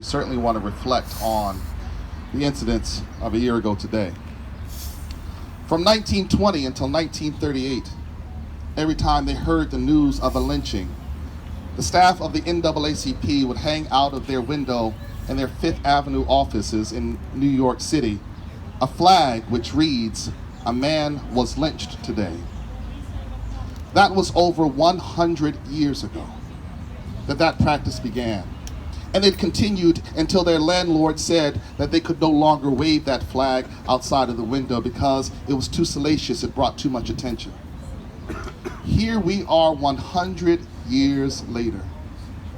Certainly want to reflect on the incidents of a year ago today. From 1920 until 1938, every time they heard the news of a lynching, the staff of the NAACP would hang out of their window in their Fifth Avenue offices in New York City a flag which reads, "A man was lynched today." That was over 100 years ago that practice began. And it continued until their landlord said that they could no longer wave that flag outside of the window because it was too salacious, it brought too much attention. Here we are 100 years later,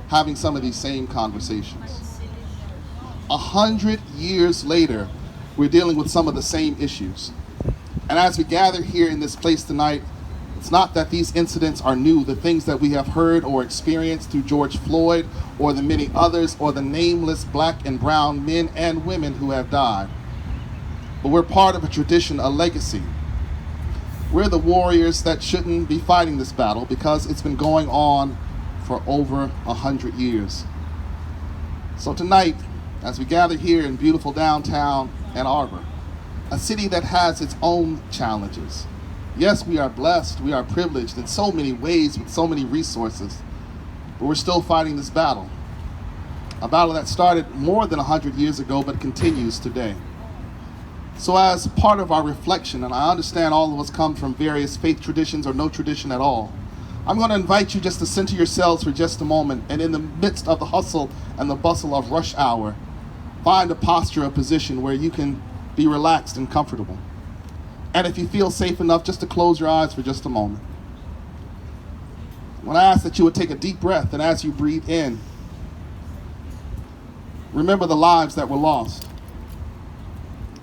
having some of these same conversations. 100 years later, we're dealing with some of the same issues. And as we gather here in this place tonight, it's not that these incidents are new, the things that we have heard or experienced through George Floyd or the many others or the nameless black and brown men and women who have died. But we're part of a tradition, a legacy. We're the warriors that shouldn't be fighting this battle because it's been going on for over 100 years. So tonight, as we gather here in beautiful downtown Ann Arbor, a city that has its own challenges. Yes, we are blessed, we are privileged in so many ways with so many resources, but we're still fighting this battle. A battle that started more than 100 years ago, but continues today. So as part of our reflection, and I understand all of us come from various faith traditions or no tradition at all, I'm going to invite you just to center yourselves for just a moment, and in the midst of the hustle and the bustle of rush hour, find a posture, a position where you can be relaxed and comfortable. And if you feel safe enough, just to close your eyes for just a moment. When I ask that you would take a deep breath, and as you breathe in, remember the lives that were lost,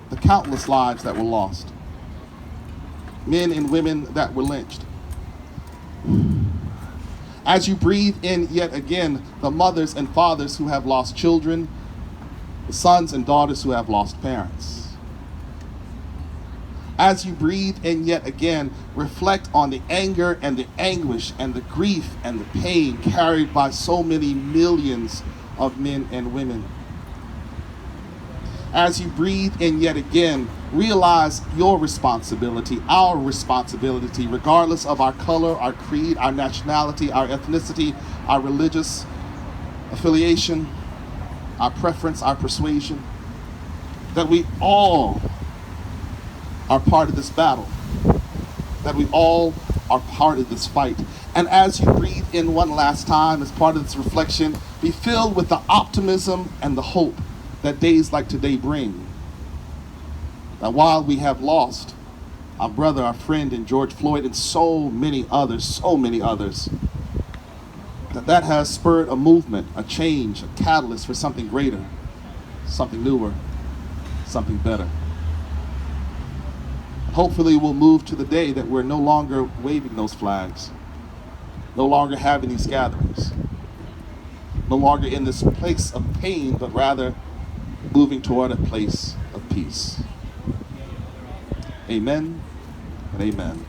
the countless lives that were lost, men and women that were lynched. As you breathe in yet again, the mothers and fathers who have lost children, the sons and daughters who have lost parents. As you breathe in yet again, reflect on the anger and the anguish and the grief and the pain carried by so many millions of men and women. As you breathe in yet again, realize your responsibility, our responsibility, regardless of our color, our creed, our nationality, our ethnicity, our religious affiliation, our preference, our persuasion, that we all are part of this battle, that we all are part of this fight. And as you breathe in one last time, as part of this reflection, be filled with the optimism and the hope that days like today bring. That while we have lost our brother, our friend in George Floyd, and so many others, that has spurred a movement, a change, a catalyst for something greater, something newer, something better. Hopefully we'll move to the day that we're no longer waving those flags, no longer having these gatherings, no longer in this place of pain, but rather moving toward a place of peace. Amen and amen.